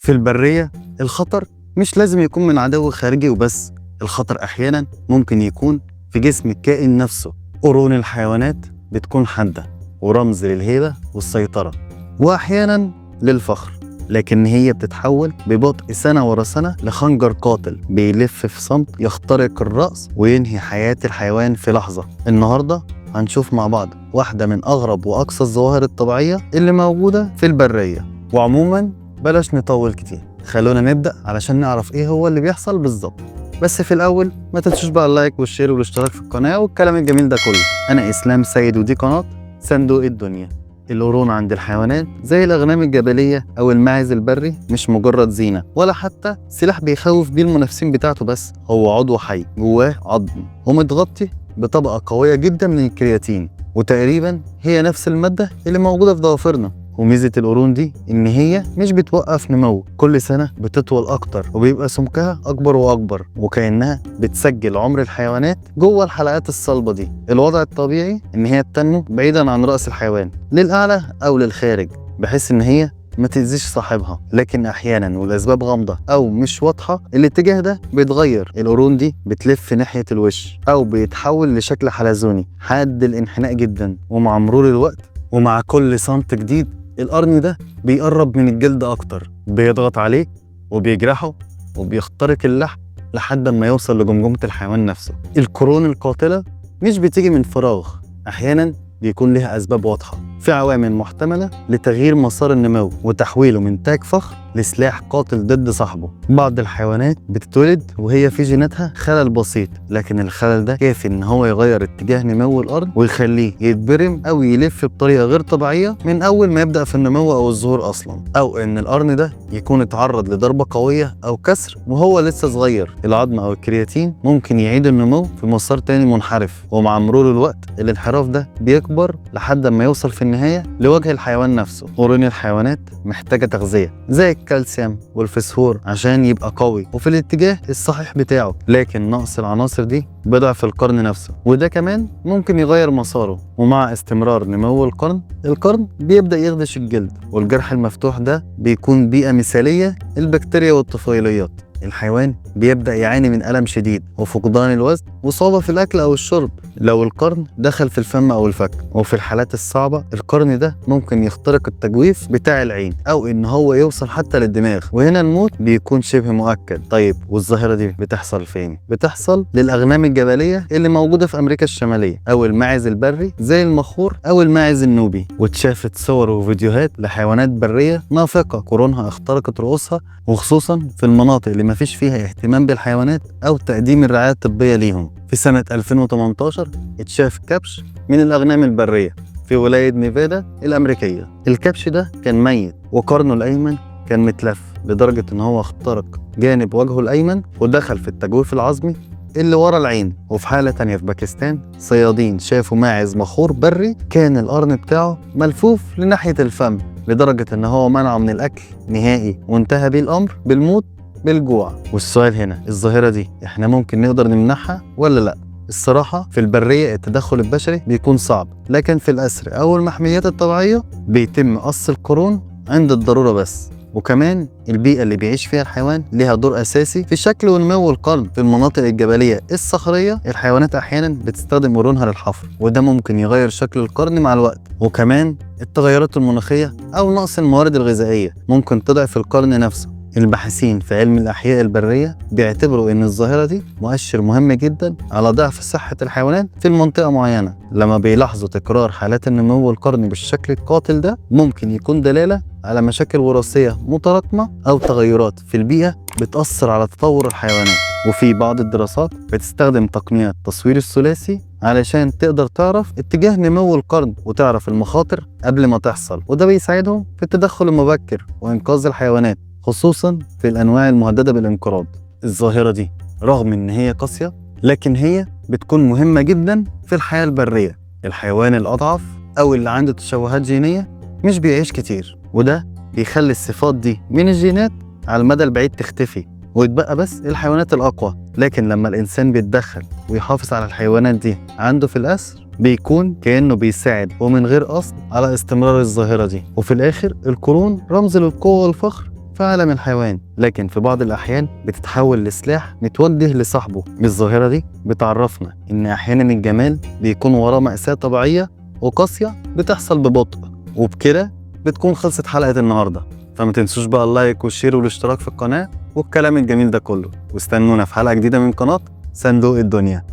في البرية الخطر مش لازم يكون من عدو خارجي وبس، الخطر أحيانا ممكن يكون في جسم الكائن نفسه. قرون الحيوانات بتكون حادة ورمز للهيبة والسيطرة وأحيانا للفخر، لكن هي بتتحول ببطء سنة ورا سنة لخنجر قاتل بيلف في صمت يخترق الرأس وينهي حياة الحيوان في لحظة. النهاردة هنشوف مع بعض واحدة من أغرب وأقصى الظواهر الطبيعية اللي موجودة في البرية. وعموما بلاش نطول كتير، خلونا نبدأ علشان نعرف ايه هو اللي بيحصل بالظبط. بس في الأول ما تنسوش بقى اللايك والشير والاشتراك في القناة والكلام الجميل ده كله. أنا إسلام سيد ودي قناة صندوق الدنيا. القرون عند الحيوانات زي الأغنام الجبلية أو الماعز البري مش مجرد زينة ولا حتى سلاح بيخوف بيه المنافسين بتاعته، بس هو عضو حي جواه عظم ومتغطي بطبقة قوية جدا من الكرياتين، وتقريبا هي نفس المادة اللي موجودة في ضوافرنا. وميزة القرون دي إن هي مش بتوقف نمو، كل سنة بتطول أكتر وبيبقى سمكها أكبر وأكبر، وكأنها بتسجل عمر الحيوانات جوه الحلقات الصلبة دي. الوضع الطبيعي إن هي تنمو بعيدا عن رأس الحيوان للأعلى أو للخارج، بحيث إن هي ما تأذيش صاحبها، لكن أحيانا والأسباب غامضة أو مش واضحة الاتجاه ده بيتغير. القرون دي بتلف ناحية الوش أو بيتحول لشكل حلزوني حاد الانحناء جدا، ومع مرور الوقت ومع كل سنت جديد القرن ده بيقرب من الجلد أكتر، بيضغط عليه وبيجرحه وبيخترق اللحم لحد ما يوصل لجمجمة الحيوان نفسه. القرون القاتلة مش بتيجي من فراغ، أحيانا بيكون لها أسباب واضحة، في عوامل محتملة لتغيير مسار النمو وتحويله من تاج فخر لسلاح قاتل ضد صاحبه. بعض الحيوانات بتتولد وهي في جيناتها خلل بسيط، لكن الخلل ده كافي ان هو يغير اتجاه نمو القرن ويخليه يتبرم او يلف بطريقه غير طبيعيه من اول ما يبدا في النمو او الظهور اصلا، او ان القرن ده يكون اتعرض لضربه قويه او كسر وهو لسه صغير. العظم او الكرياتين ممكن يعيد النمو في مسار تاني منحرف، ومع مرور الوقت الانحراف ده بيكبر لحد ما يوصل في النهايه لوجه الحيوان نفسه. قرون الحيوانات محتاجه تغذيه زي الكالسيوم والفسفور عشان يبقى قوي وفي الاتجاه الصحيح بتاعه، لكن نقص العناصر دي بيضعف القرن نفسه، وده كمان ممكن يغير مساره. ومع استمرار نمو القرن بيبدأ يخدش الجلد، والجرح المفتوح ده بيكون بيئة مثالية للبكتيريا والطفيليات. الحيوان بيبدأ يعاني من ألم شديد وفقدان الوزن وصعوبة في الأكل أو الشرب لو القرن دخل في الفم أو الفك، وفي الحالات الصعبة القرن ده ممكن يخترق التجويف بتاع العين أو إن هو يوصل حتى للدماغ، وهنا الموت بيكون شبه مؤكد. طيب والظاهرة دي بتحصل فين؟ بتحصل للأغنام الجبلية اللي موجودة في أمريكا الشمالية أو الماعز البري زي المخور أو الماعز النوبي، واتشافت صور وفيديوهات لحيوانات برية نافقة قرونها اخترقت رؤوسها، وخصوصا في المناطق اللي مفيش فيها اهتمام بالحيوانات أو تقديم الرعاية الطبية ليهم. في سنة 2018 اتشاف كبش من الأغنام البرية في ولاية نيفادا الأمريكية. الكبش ده كان ميت وقرنه الأيمن كان متلف لدرجة إن هو اخترق جانب وجهه الأيمن ودخل في التجويف العظمي اللي ورا العين. وفي حالة تانية في باكستان صيادين شافوا ماعز مخور بري كان القرن بتاعه ملفوف لناحية الفم لدرجة إن هو منعه من الأكل نهائي، وانتهى بيه الأمر بالموت بالجوع. والسؤال هنا، الظاهرة دي احنا ممكن نقدر نمنعها ولا لا؟ الصراحة في البرية التدخل البشري بيكون صعب، لكن في الأسر أو المحميات الطبيعية بيتم قص القرون عند الضرورة بس. وكمان البيئة اللي بيعيش فيها الحيوان لها دور أساسي في شكل ونمو القرن. في المناطق الجبلية الصخرية الحيوانات أحيانا بتستخدم قرونها للحفر، وده ممكن يغير شكل القرن مع الوقت. وكمان التغيرات المناخية أو نقص الموارد الغذائية ممكن تضعف القرن نفسه. الباحثين في علم الأحياء البرية بيعتبروا إن الظاهرة دي مؤشر مهم جدا على ضعف صحة الحيوانات في المنطقة معينة. لما بيلاحظوا تكرار حالات النمو القرني بالشكل القاتل ده ممكن يكون دلالة على مشاكل وراثية متراكمة أو تغيرات في البيئة بتأثر على تطور الحيوانات. وفي بعض الدراسات بتستخدم تقنيات التصوير الثلاثي علشان تقدر تعرف اتجاه نمو القرن وتعرف المخاطر قبل ما تحصل، وده بيساعدهم في التدخل المبكر وإنقاذ الحيوانات خصوصا في الأنواع المهددة بالانقراض. الظاهرة دي رغم إن هي قاسية لكن هي بتكون مهمة جدا في الحياة البرية. الحيوان الأضعف أو اللي عنده تشوهات جينية مش بيعيش كتير، وده بيخلي الصفات دي من الجينات على المدى البعيد تختفي ويتبقى بس الحيوانات الأقوى. لكن لما الإنسان بيتدخل ويحافظ على الحيوانات دي عنده في الأسر بيكون كأنه بيساعد ومن غير قصد على استمرار الظاهرة دي. وفي الآخر القرون رمز للقوة والفخر في عالم الحيوان، لكن في بعض الأحيان بتتحول لسلاح متوجه لصاحبه. الظاهرة دي بتعرفنا إن أحيانا الجمال بيكون وراه مأساة طبيعية وقاسية بتحصل ببطء. وبكده بتكون خلصت حلقة النهاردة، فما تنسوش بقى اللايك والشير والاشتراك في القناة والكلام الجميل ده كله، واستنونا في حلقة جديدة من قناة صندوق الدنيا.